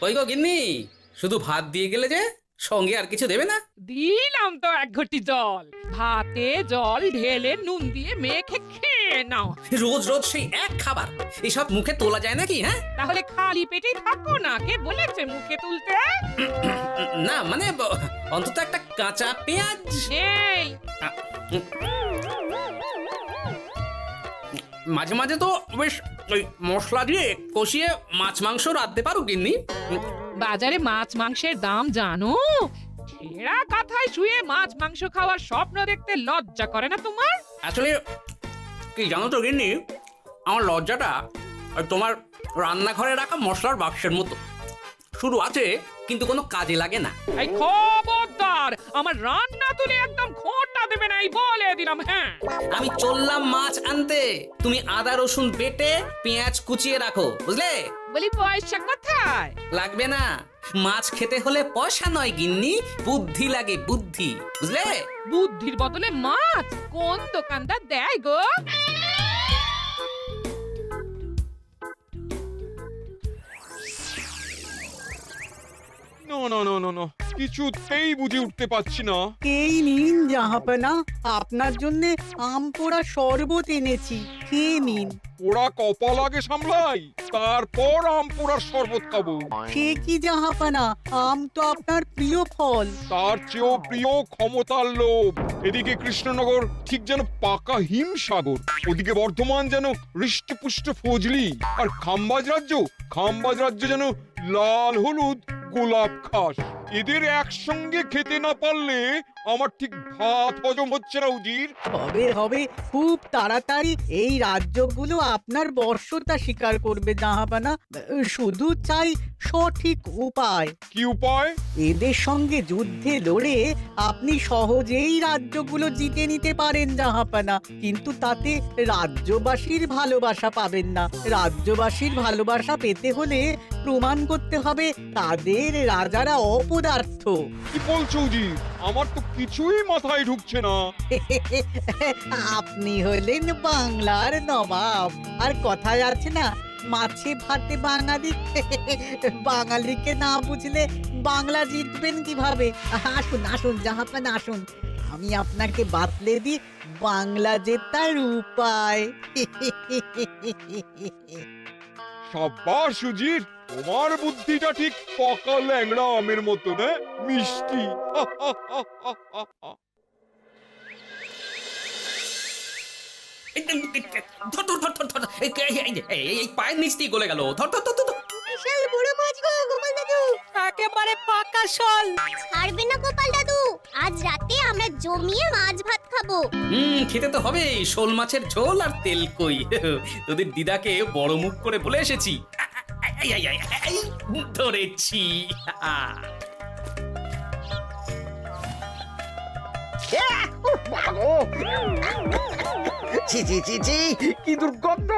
কই গো গিন্নি, শুধু ভাত দিয়ে গেলে যে, সঙ্গে আর কিছু দেবে না? দিলাম তো এক ঘটি জল, ভাতে জল ঢেলে নুন দিয়ে মেখে খেয়ে নাও। রোজ রোজ সেই এক খাবার, এসব মুখে তোলা যায় নাকি? হ্যাঁ, তাহলে খালি পেটেই থাকো না, কে বলেছে মুখে তুলতে? না মানে অন্তত একটা কাঁচা পেঁয়াজ। এই মাঝে মাঝে তো বেশ ওই মশলা দিয়ে কষিয়ে মাছ মাংস রাঁধতে পারো গিন্নি। বাজারে মাছ মাংসের দাম জানো? ছেঁড়া কাঁথায় শুয়ে মাছ মাংস খাওয়ার স্বপ্ন দেখতে লজ্জা করে না তোমার? আসলে কি জানো তো গিন্নি, আমার লজ্জাটা ওই তোমার রান্নাঘরে রাখা মশলার বাক্সের মতো, শুরু আছে কিন্তু কোনো কাজে লাগে না। এই খবরদার, আমার রান্না তুলে একদম খোঁটা দেবে না, এই বলে দিলাম। হ্যাঁ, আমি চললাম মাছ আনতে, তুমি আদা রসুন বেটে পেঁয়াজ কুচিয়ে রাখো, বুঝলে? বলি পয়সা কোথায়? লাগবে না, মাছ খেতে হলে পয়সা নয় গিন্নি, বুদ্ধি লাগে, বুদ্ধি, বুঝলে? বুদ্ধির বদলে মাছ কোন দোকানদার দেয় গো? না না না না না, কিছুতেই বুঝে উঠতে পারছি না। এই নিন জাহাপনা, আপনার জন্য আম পোড়া শরবত এনেছি, খেয়ে নিন। পোড়া কপাল আগে সামলাই, তারপর আম পোড়ার শরবত খাবো। সে কি জাহাপনা, আম তো আপনার প্রিয় ফল। তার চেয়েও প্রিয় ক্ষমতার লোভ। এদিকে কৃষ্ণনগর ঠিক যেন পাকা হিমসাগর, ওদিকে বর্ধমান যেন হৃষ্টপুষ্ট ফজলি, আর খাম্বাজ রাজ্য যেন লাল হলুদ গোলাপ খাস। এদের একসঙ্গে খেতে না পারলে আমার ঠিক ভাত হজম হচ্ছে না উজির। হবে হবে, খুব তাড়াতাড়ি এই রাজ্যগুলো আপনার বর্ষতা স্বীকার করবে জাহাপনা। শুধু চাই সঠিক উপায়। কি উপায়? এদের সঙ্গে যুদ্ধে লড়ে আপনি সহজেই রাজ্যগুলো জিতে নিতে পারেন জাহাপনা, কিন্তু তাতে রাজ্যবাসীর ভালোবাসা পাবেন না। রাজ্যবাসীর ভালোবাসা পেতে হলে প্রমাণ করতে হবে তাদের রাজারা অপদার্থ। কি বলছো উজির? আমার তো কিছুই মাথায় ঢুকছে না। আপনি হলেন বাংলার নবাব, আর কথায় আছে না, মাছে ভাতে বাঙালি। বাঙালিকে না বুঝলে বাংলা জিতবেন কিভাবে? আসুন আসুন জাহাপানা, আসুন, আমি আপনাকে বাতলে দিই বাংলা জেতার উপায়। সাব্বাস উজির, তোমার বুদ্ধিটা ঠিক পাকা ল্যাংড়া আমের মতো না, মিষ্টি। ধর ধর ধর ধর ধর, এই পায়ের নিচ দিয়ে গলে গেল, ধর ধর ধর ধর। বিশাল বড় মাছ গো গোপাল দাদু, একেবারে পাকা শোল। ছাড়বে না গোপাল দাদু, আজ রাতে আমরা জমিয়ে মাছ ভাত খাবো। খেতে তো হবেই, শোল মাছের ঝোল আর তেল কই। তোদের দিদাকে বড় মুখ করে বলে এসেছি, এই, ধরেছি। ছি ছি ছি ছি, কি দুর্গন্ধ!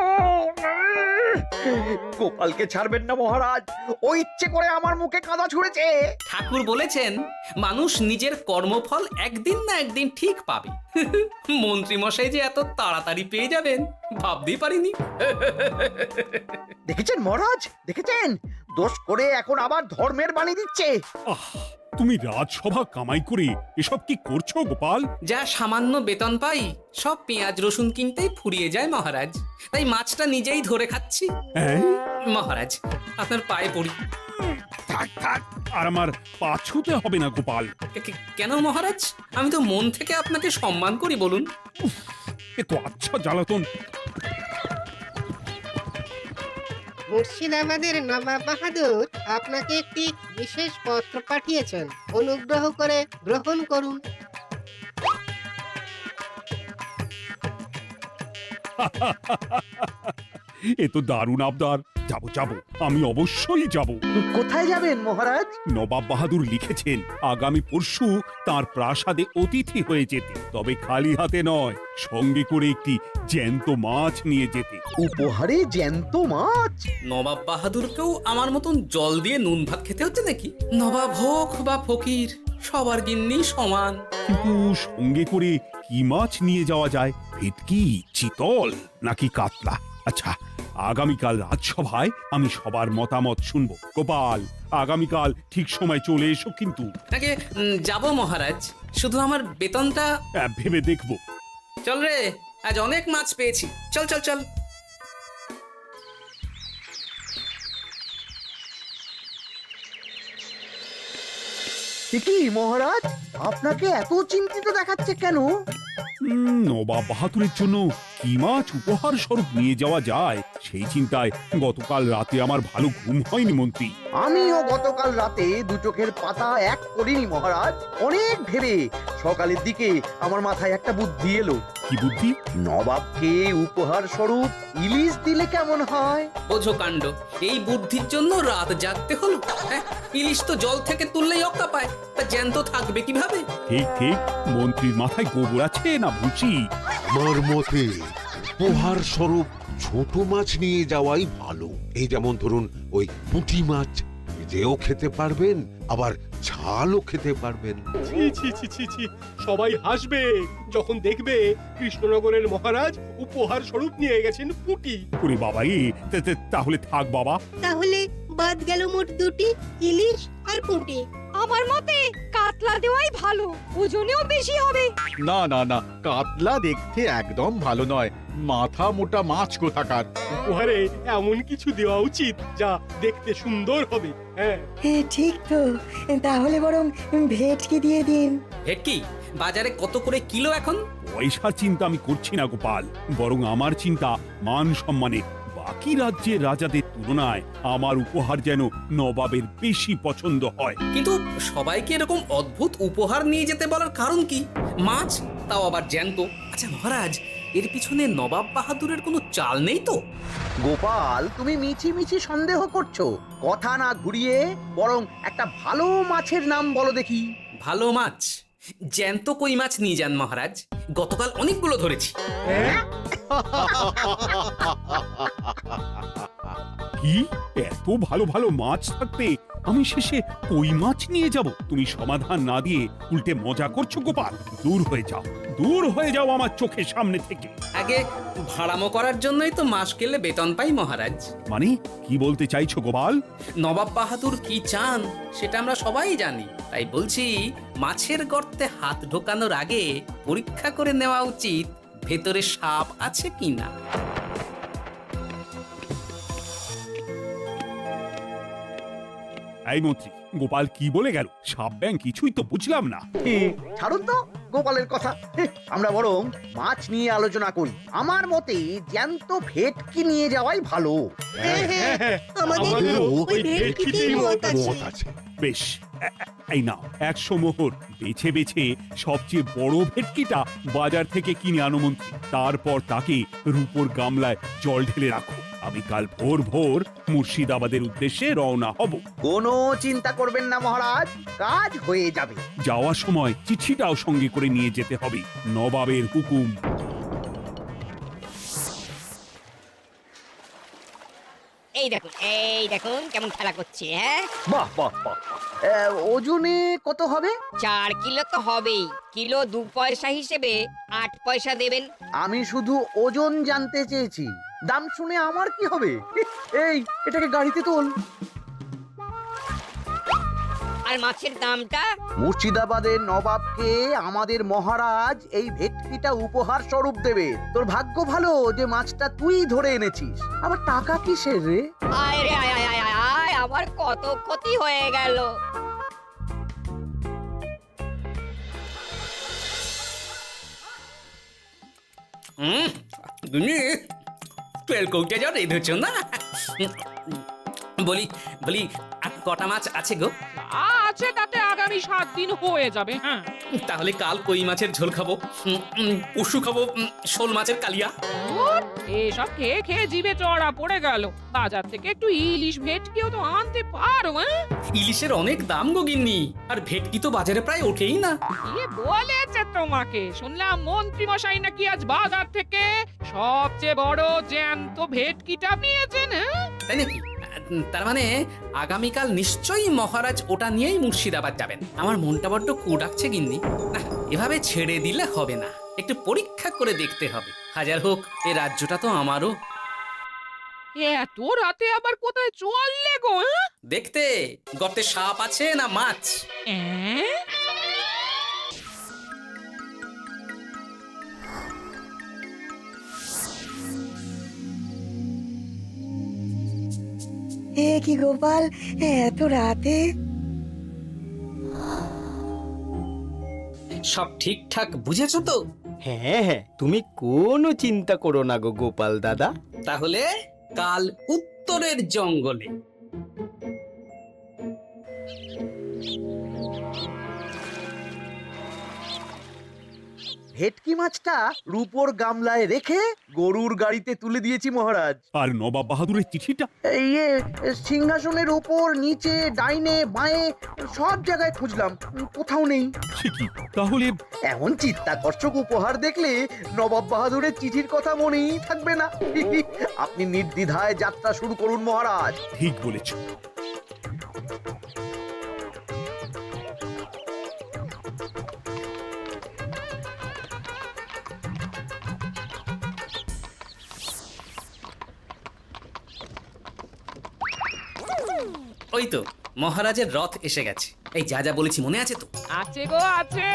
গোপালকে ছাড়বেন না মহারাজ, ও ইচ্ছে করে আমার মুখে কাদা ছুঁড়েছে। ঠাকুর বলেছেন মানুষ নিজের কর্মফল একদিন না একদিন ঠিক পাবে। মন্ত্রী মশাই যে এত তাড়াতাড়ি পেয়ে যাবেন ভাবতেই পারিনি। দেখেছেন মহারাজ, দেখেছেন? দোষ করে এখন আবার ধর্মের বাণী দিচ্ছে। তুমি রাজসভা কামাই করে এসব কি করছো গোপাল? যা সামান্য বেতন পাই সব পেঁয়াজ রসুন কিনতেই ফুরিয়ে যায় মহারাজ, তাই মাছটা নিজেই ধরে খাচ্ছি। হ্যাঁ? মহারাজ আপনার পায়ে পড়ি। থাক থাক, আর আমার পা ছুঁতে হবে না গোপাল। কেন মহারাজ? আমি তো মন থেকে আপনাকে সম্মান করি, বলুন। এ তো আচ্ছা জ্বালাতন। মুর্শিদাবাদের নবাব বাহাদুর আপনাকে একটি বিশেষ পত্র পাঠিয়েছেন, অনুগ্রহ করে গ্রহণ করুন। এ তো দারুণ আবদার। যাবো যাবো, আমি অবশ্যই যাব। কোথায় যাবেন মহারাজ? নবাব বাহাদুর লিখেছেন আগামী পরশু তার প্রাসাদে অতিথি হয়ে যেতে, তবে খালি হাতে নয়, সঙ্গে করে একটি জ্যান্ত মাছ নিয়ে যেতে। উপহারে জ্যান্ত মাছ? নবাব বাহাদুরকেও আমার মতন জল দিয়ে নুন ভাত খেতে হচ্ছে নাকি? নবাব হোক বা ফকির, সবার গিন্নি সমান। কিন্তু সঙ্গে করে কি মাছ নিয়ে যাওয়া যায়? ভেটকি, চিতল নাকি কাতলা? আচ্ছা, আগামীকাল রাজসভায় আমি সবার মতামত শুনবো। গোপাল, আগামীকাল ঠিক সময় চলে এসো কিন্তু। নাকি যাব মহারাজ, শুধু আমার বেতনটা ভেবে দেখবো। চল রে, আজ অনেক মাছ পেয়েছি, চল চল চল। কি মহারাজ, আপনাকে এত চিন্তিত দেখাচ্ছে কেন? নবাব বাহাদুরের জন্য কি মাছ উপহার স্বরূপ নিয়ে যাওয়া যায় সেই চিন্তায় গতকাল রাতে আমার ভালো ঘুম হয়নি মন্ত্রী। আমিও গতকাল রাতে দু চোখের পাতা এক করিনি মহারাজ। অনেক ভেবে সকালের দিকে আমার মাথায় একটা বুদ্ধি এলো। কি বুদ্ধি? নবাবকে উপহার স্বরূপ ইলিশ দিলে কেমন হয়? বোঝো কাণ্ড, এই বুদ্ধির জন্য রাত জাগতে হলো। হ্যাঁ, ইলিশ তো জল থেকে তুললেই অক্কা পায়, তা জ্যান্ত থাকবে কিভাবে? ঠিক ঠিক, মন্ত্রীর মাথায় গোবর আছে না ভুসি? আমার মতে উপহার স্বরূপ ছোট মাছ নিয়ে যাওয়াই ভালো। এই যেমন ধরুন ওই পুঁটি মাছ, নিজেও খেতে পারবেন আবার ঝালও খেতে পারবেন। ছি ছি ছি ছি ছি, সবাই হাসবে যখন দেখবে কৃষ্ণনগরের মহারাজ উপহার স্বরূপ নিয়ে গেছেন পুঁটি। ওরে বাবা, তাহলে থাক বাবা। তাহলে বাদ গেল মোট দুটি, ইলিশ আর পুঁটি। আমার মতে কাতলা দেওয়াই ভালো, ওজনেও বেশি হবে। না না না, কাতলা দেখতে একদম ভালো নয়, মাথা মোটা মাছ কোথাকার। উপহারে এমন কিছু দেওয়া উচিত যা দেখতে সুন্দর হবে। হ্যাঁ ঠিক তো, তাহলে বরং ভেটকি দিয়ে দিন। ভেটকি বাজারে কত করে কিলো এখন? পয়সার চিন্তা আমি করছি না গোপাল, বরং আমার চিন্তা মান সম্মানে। বাকি রাজ্যের রাজাদের তুলনায় আমার উপহার যেন নবাবের বেশি পছন্দ হয়। কিন্তু সবাইকে এরকম অদ্ভুত উপহার নিয়ে যেতে বলার কারণ কি? মাছ, তাও আবার জ্যান্ত। আচ্ছা মহারাজ, এর পিছনে নবাব বাহাদুরের কোনো চাল নেই তো? গোপাল, তুমি মিছি মিছি সন্দেহ করছো। কথা না ঘুরিয়ে বরং একটা ভালো মাছের নাম বলো দেখি। ভালো মাছ? জ্যান্ত কই মাছ নিয়ে যান মহারাজ, গতকাল অনেকগুলো ধরেছি। কি, এত ভালো ভালো মাছ থাকতে আমি শেষে কই মাছ নিয়ে যাব? তুমি সমাধান না দিয়ে উল্টে মজা করছো গোপাল। দূর হয়ে যাও, দূর হয়ে যাও আমার চোখের সামনে থেকে। আগে ভাড়ামো করার জন্যই তো মাস গেলে বেতন পাই মহারাজ। মানে কি বলতে চাইছো গোপাল? নবাব বাহাদুর কি চান সেটা আমরা সবাই জানি, তাই বলছি মাছের গর্তে হাত ঢোকানোর আগে পরীক্ষা করে নেওয়া উচিত ভেতরে সাপ আছে কিনা। এই মন্ত্রী, গোপাল কি বলে গেল? সাপ ব্যাং কিছুই তো বুঝলাম না। ছাড়ুন তো গোপালের কথা, আমরা বরং মাছ নিয়ে আলোচনা করি। আমার মতে জ্যান্ত ভেটকি নিয়ে যাওয়াই ভালো। আমাদেরও ওই ভেটকিতেই মত আছে। বেশ, এই নাও 100 মোহর। বেছে বেছে সবচেয়ে বড় ভেটকিটা বাজার থেকে কিনে আনো মন্ত্রী। তারপর তাকে রূপোর গামলায় জল ঢেলে রাখো। আমি কাল ভোর ভোর মুর্শিদাবাদের উদ্দেশ্যে রওনা হব। কোনো চিন্তা করবেন না মহারাজ, কাজ হয়ে যাবে। যাওয়ার সময় চিঠিটাও সঙ্গে করে নিয়ে যেতে হবে, নবাবের হুকুম। এই দেখুন কেমন খেলা করছে। হ্যাঁ, বাহ বাহ বাহ। ওজনে কত হবে? 4 কিলো তো হবেই। কিলো 2 পয়সা হিসেবে 8 পয়সা দেবেন। আমি শুধু ওজন জানতে চেয়েছি, দাম শুনে আমার কি হবে? এই, এটাকে গাড়িতে তোল। আর মাছের দামটা? মুর্শিদাবাদের নবাবকে আমাদের মহারাজ এই ভেটকিটা উপহার স্বরূপ দেবে। তোর ভাগ্য ভালো যে মাছটা তুই ধরে এনেছিস। আবার টাকা কিসের রে? আয় রে আয় আয় আয় আয় আয়, আমার কত ক্ষতি হয়ে গেল। তুমি তেল কৌটে যা রেঁধেছ না? বলি বলি আর কটা মাছ আছে গো? আছে তাতে আগামী 7 দিন হয়ে যাবে। হ্যাঁ, তাহলে কাল কই মাছের ঝোল খাবো, পরশু খাবো শোল মাছের কালিয়া। এসব খেয়ে খেয়ে জিভে চড়া পড়ে গেল। বাজার থেকে একটু ইলিশ ভেটকিও তো আনতে পারো। হ্যাঁ, ইলিশের অনেক দাম গো গিন্নি, আর ভেটকি তো বাজারে প্রায় ওঠেই না। কে বলেছে তোমাকে? শুনলাম মন্ত্রী মশাই নাকি আজ বাজার থেকে সবচেয়ে বড় জ্যান্ত ভেটকিটা নিয়েছেন। হ্যাঁ, তাই নাকি? তার মানে আগামীকাল নিশ্চয়ই মহারাজ ওটা নিয়েই মুর্শিদাবাদ যাবেন। আমার মনটা বড্ড কু ডাকছে গিন্নি। না, এভাবে ছেড়ে দিলে হবে না, একটু পরীক্ষা করে দেখতে হবে। হাজার হোক এ রাজ্যটা তো আমারও। এত রাতে আবার কোথায় চললে গো? দেখতে গর্তে সাপ আছে না মাছ। হ্যাঁ? এ কি গোপাল, এত রাতে? সব ঠিকঠাক বুঝেছো তো? হ্যাঁ হ্যাঁ, তুমি কোনো চিন্তা করো না গো গোপাল দাদা। তাহলে কাল উত্তরের জঙ্গলে। ভেটকি মাছটা রূপোর গামলায় রেখে গরুর গাড়িতে তুলে দিয়েছি মহারাজ। আর নবাব বাহাদুরের চিঠিটা? ইয়ে, সিংহাসনের ওপর, নিচে, ডাইনে, বাঁয়ে সব জায়গায় খুঁজলাম, কোথাও নেই। সে কি তাহলে? এমন চিত্তাকর্ষক উপহার দেখলে নবাব বাহাদুরের চিঠির কথা মনেই থাকবে না। আপনি নির্দ্বিধায় যাত্রা শুরু করুন মহারাজ। ঠিক বলেছ। ওই তো মহারাজের রথ এসে গেছে। এই যা যা বলেছি মনে আছে তো? আছে গো আছে,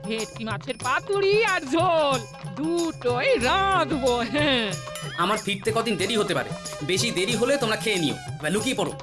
ভেটকি মাছের পাতুরি আর ঝোল দুটোই রাঁধবো। হ্যাঁ, আমার ফিরতে কদিন দেরি হতে পারে, বেশি দেরি হলে তোমরা খেয়ে নিও, এবার লুকিয়ে পড়ো।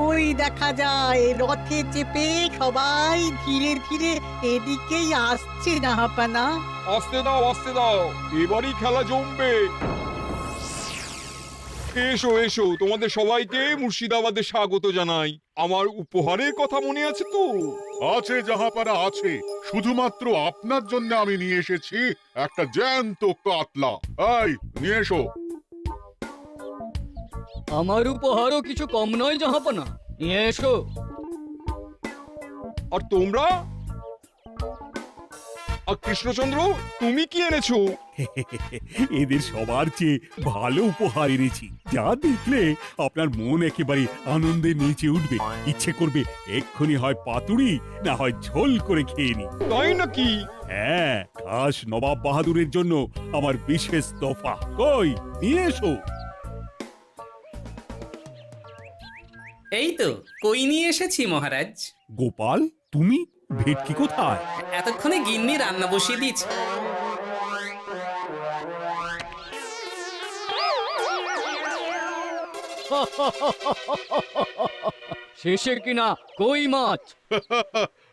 ওই দেখা যায় রথে চেপে সবাই ধীরে ধীরে এদিকেই আসছে জাহাপানা। আসতে দাও, আসতে দাও, এবারই খেলা জমবে। এসো এসো, তোমাদের সবাইকে মুর্শিদাবাদে স্বাগত জানাই। আমার উপহারের কথা মনে আছে তো? আছে জাহাপানা আছে, শুধুমাত্র আপনার জন্য আমি নিয়ে এসেছি একটা জ্যান্ত কাতলা। এই নিয়ে এসো। আমার উপহারও কিছু কম নয় জাহাপনা, নিয়ে এসো। আর তোমরা? আর কৃষ্ণচন্দ্র, তুমি কি এনেছো? এদের সবার চেয়ে ভালো উপহার এনেছি, যা দেখলে আপনার মন একেবারে আনন্দে নেচে উঠবে। ইচ্ছে করবে এক্ষুনি হয় পাতুরি না হয় ঝোল করে খেয়ে নি। তাই নাকি? হ্যাঁ, খাস নবাব বাহাদুরের জন্য আমার বিশেষ তোফা। কই, নিয়ে এসো। এই তো কই নিয়ে এসেছি মহারাজ। গোপাল, তুমি? ভেটকি কোথায়? এতক্ষণে গিন্নি রান্না বসিয়ে দিয়েছে। শেষে কিনা কই মাছ।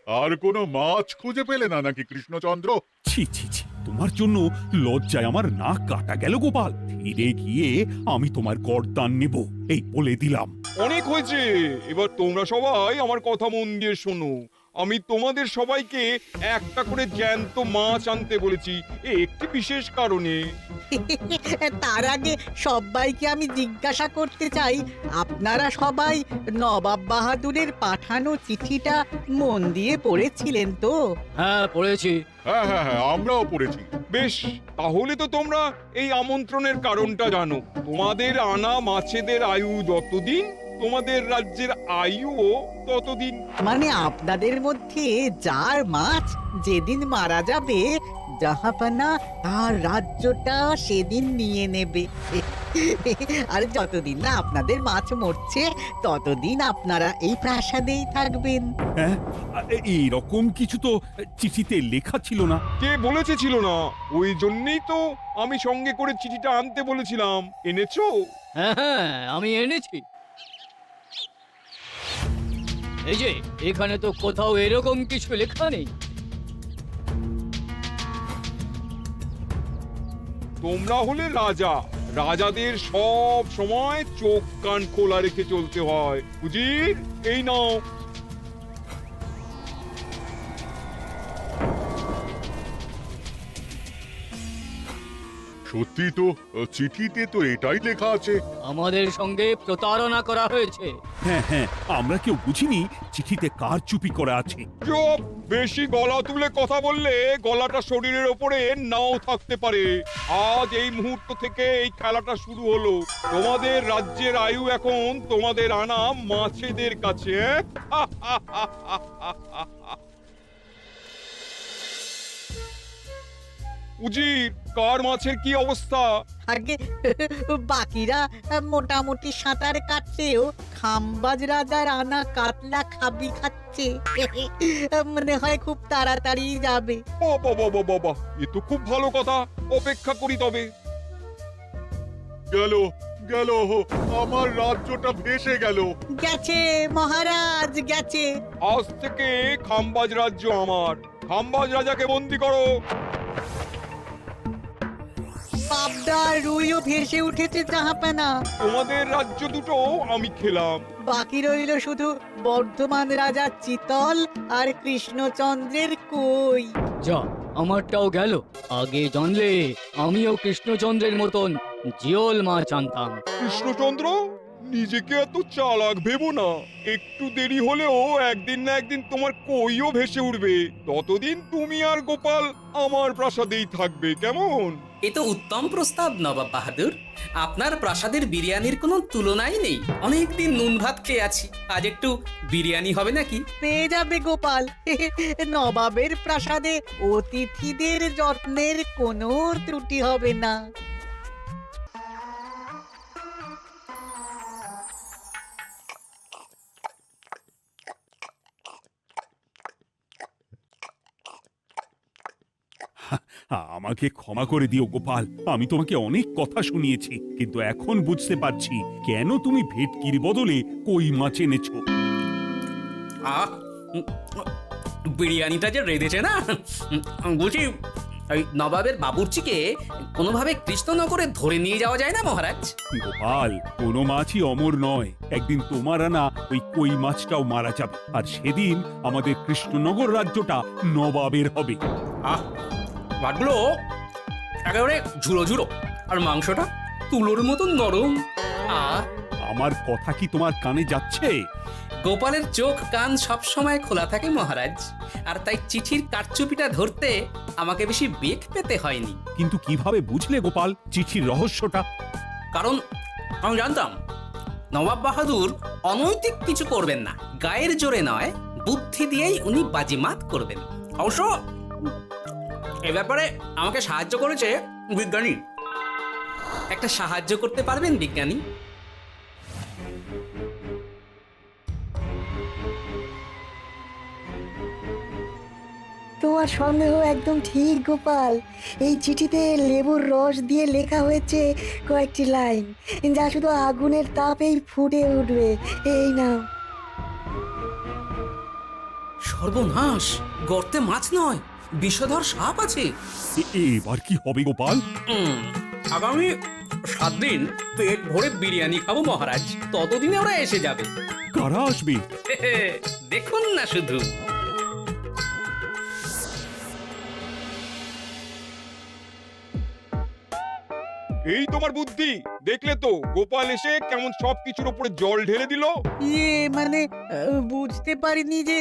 আর কোনো মাছ খুঁজে পেলে না নাকি কৃষ্ণচন্দ্র? ছি ছি ছি, তোমার জন্য লজ্জায় আমার নাক কাটা গেল গোপাল। ফিরে গিয়ে আমি তোমার গর্দান নেব, এই বলে দিলাম। অনেক হয়েছে, এবার তোমরা সবাই আমার কথা মন দিয়ে শোনো। আমি তোমাদের সবাইকে একটা করে জ্যান্ত মাছ আনতে বলেছি, একটি বিশেষ কারণে। তার আগে সবাইকে আমি জিজ্ঞাসা করতে চাই, আপনারা সবাই নবাব বাহাদুরের পাঠানো চিঠিটা মন দিয়ে পড়েছিলেন তো? হ্যাঁ পড়েছি। হ্যাঁ হ্যাঁ হ্যাঁ, আমরাও পড়েছি। বেশ, তাহলে তো তোমরা এই আমন্ত্রণের কারণটা জানো। তোমাদের আনা মাছেদের আয়ু যতদিন, তোমাদের রাজ্যের আয়ুও ততদিন। মানে আপনাদের মধ্যে যার মাছ যেদিন মারা যাবে, জাহাপানা তার রাজ্যটা সেদিন নিয়ে নেবে। আর যতদিন না আপনাদের মাছ মরছে, ততদিন আপনারা এই প্রাসাদেই থাকবেন। হ্যাঁ, এইরকম কিছু তো চিঠিতে লেখা ছিল না। কে বলেছে ছিল না? ওই জন্যই তো আমি সঙ্গে করে চিঠিটা আনতে বলেছিলাম। এনেছো? হ্যাঁ হ্যাঁ, আমি এনেছি। এই যে এখানে তো কোথাও এরকম কিছু লেখা নেই। তোমরা হলে রাজা, রাজাদের সব সময় চোখ কান খোলা রেখে চলতে হয়। উজির, এই নাও। সত্যি তো, চিঠিতে তো এটাই লেখা আছে। আমাদের সঙ্গে প্রতারণা করা হয়েছে। হ্যাঁ হ্যাঁ, আমরা কেউ বুঝিনি চিঠিতে কার চুপি করা আছে। চুপ! বেশি গলা তুলে কথা বললে গলাটা শরীরের ওপরে নাও থাকতে পারে। আজ এই মুহূর্ত থেকে এই খেলাটা শুরু হলো। তোমাদের রাজ্যের আয়ু এখন তোমাদের আনা মাছেদের কাছে। উজির, কার মাছের কি অবস্থা? আগে বাকিরা মোটামুটি সাঁতার কাটছেও, খাম্বাজ রাজার আনা কাতলা খাবি খাচ্ছে। মনে হয় খুব তাড়াতাড়ি যাবে। বাবা বাবা বাবা, এ তো খুব ভালো কথা। অপেক্ষা করি তবে। গেল গেল, আমার রাজ্যটা ভেসে গেল। গেছে মহারাজ, গেছে। আজ থেকে খাম্বাজ রাজ্য আমার। খাম্বাজ রাজাকে বন্দি করো। পাবদা রুইও ভেসে উঠেছে জাহাপানা। তোমাদের রাজ্য দুটো আমি খেলাম। বাকি রইল শুধু বর্ধমান রাজা চিতল আর কৃষ্ণচন্দ্রের কই। যা, আমারটাও গেল। আগে জানলে আমিও কৃষ্ণচন্দ্রের মতন জিওল মাছ আনতাম। কৃষ্ণচন্দ্র, নিজেকে এত চালাক ভেবো না। একটু দেরি হলেও একদিন না একদিন তোমার কইও ভেসে উঠবে। ততদিন তুমি আর গোপাল আমার প্রাসাদেই থাকবে, কেমন? এ তো উত্তম প্রস্তাব নবাব বাহাদুর। আপনার প্রাসাদের বিরিয়ানির কোনো তুলনাই নেই। অনেকদিন নুন ভাত খেয়ে আছি, আজ একটু বিরিয়ানি হবে নাকি? পেয়ে যাবে গোপাল। নবাবের প্রাসাদে অতিথিদের যত্নের কোনো ত্রুটি হবে না। আমাকে ক্ষমা করে দিও গোপাল, আমি তোমাকে অনেক কথা শুনিয়েছি, কিন্তু এখন বুঝতে পারছি কেন তুমি ভেটকির বদলে কই মাছ এনেছো। আহ, বিরিয়ানিটা যে রেঁধেছে না, বলছি এই নবাবের বাবুর্চিকে কোনোভাবে কৃষ্ণনগরে ধরে নিয়ে যাওয়া যায় না মহারাজ? গোপাল, কোনো মাছই অমর নয়। একদিন তোমার আনা ওই কই মাছটাও মারা যাবে, আর সেদিন আমাদের কৃষ্ণনগর রাজ্যটা নবাবের হবে। আহ, মাছগুলো একেবারে ঝুড়ো ঝুড়ো, আর মাংসটা তুলোর মতন নরম। আহ, আমার কথা কি তোমার কানে যাচ্ছে? গোপালের চোখ কান সব সময় খোলা থাকে মহারাজ, আর তাই চিঠির কারচুপিটা ধরতে আমাকে বেশি বেগ পেতে হয়নি। কিন্তু কিভাবে বুঝলে গোপাল চিঠির রহস্যটা? কারণ আমি জানতাম নবাব বাহাদুর অনৈতিক কিছু করবেন না। গায়ের জোরে নয়, বুদ্ধি দিয়েই উনি বাজিমাত করবেন। অবশ্য এ ব্যাপারে আমাকে সাহায্য করেছে বিজ্ঞানী। একটা সাহায্য করতে পারবেন বিজ্ঞানী? তোমার সন্দেহ একদম ঠিক গোপাল। এই চিঠিতে লেবুর রস দিয়ে লেখা হয়েছে কয়েকটি লাইন, যা শুধু আগুনের তাপেই ফুটে উঠবে। এই নাও। সর্বনাশ! গর্তে মাছ নয়, বিষধর সাপ আছে। এবার কি হবে গোপাল? আগামী 7 দিন পেট ভরে বিরিয়ানি খাবো মহারাজ। ততদিনে ওরা এসে যাবে। কারা আসবে? দেখুন না শুধু। এই তোমার বুদ্ধি, দেখলে তো গোপাল এসে কেমন সবকিছুর উপরে জল ঢেলে দিল। মানে বুঝতে পারিনি যে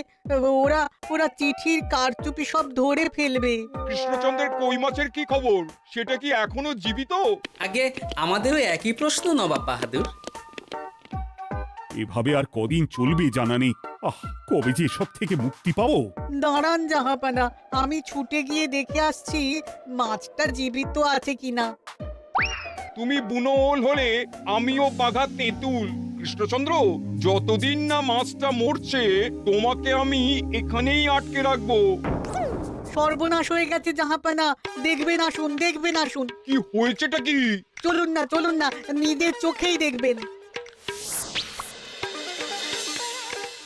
ওরা ওরা চিঠির কারচুপি সব ধরে ফেলবে। কৃষ্ণচন্দ্রের কই মাছের কি খবর? সেটা কি এখনো জীবিত? আগে আমাদেরও একই প্রশ্ন নবাব বাহাদুর। এভাবে আর কদিন চলবে জানা নেই। কবে যে সব থেকে মুক্তি পাবো। দাঁড়ান জাহাপানা, আমি ছুটে গিয়ে দেখে আসছি মাছটা জীবিত আছে কিনা। তুমি বুনোল হলে আমিও বাঘা তেঁতুল। কৃষ্ণচন্দ্র, যতদিন না মাছটা মরছে তোমাকে আমি এখানেই আটকে রাখবো। সর্বনাশ হয়ে গেছে জাহাপানা, দেখবেন আসুন, দেখবেন আসুন। কি হয়েছেটা কি? চলুন না, নিজের চোখেই দেখবেন।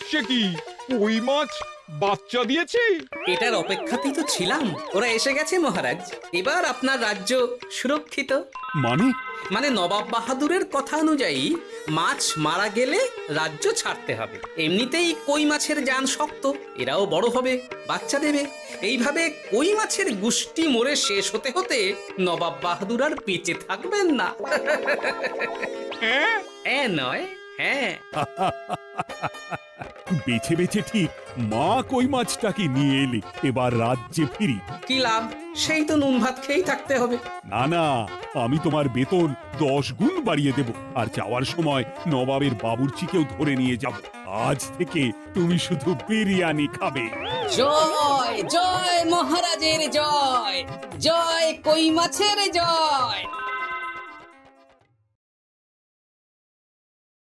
সে কি, কই মাছ বাচ্চা দিয়েছে? এটার অপেক্ষাতেই তো ছিলাম। ওরা এসে গেছে মহারাজ। এবার আপনার রাজ্য সুরক্ষিত। মানে মানে নবাব বাহাদুরের কথা অনুযায়ী মাছ মারা গেলে রাজ্য ছাড়তে হবে। এমনিতেই কই মাছের জান শক্ত, এরাও বড় হবে, বাচ্চা দেবে। এইভাবে কই মাছের গুষ্টি মরে শেষ হতে হতে নবাব বাহাদুর আর বেঁচে থাকবেন না। হ্যাঁ নয়, হ্যাঁ। বেছে বেছে ঠিক মা কই মাছটাকে নিয়ে এলে। এবার রাজ্যে ফিরি। কি লাভ? সেই তো নুন ভাত খেয়েই থাকতে হবে। না না, আমি তোমার বেতন 10 গুণ বাড়িয়ে দেব। আর যাওয়ার সময় নবাবের বাবুর্চিকেও ধরে নিয়ে যাব। আজ থেকে তুমি শুধু বিরিয়ানি খাবে। জয় জয় মহারাজের জয়, জয় কই মাছের জয়।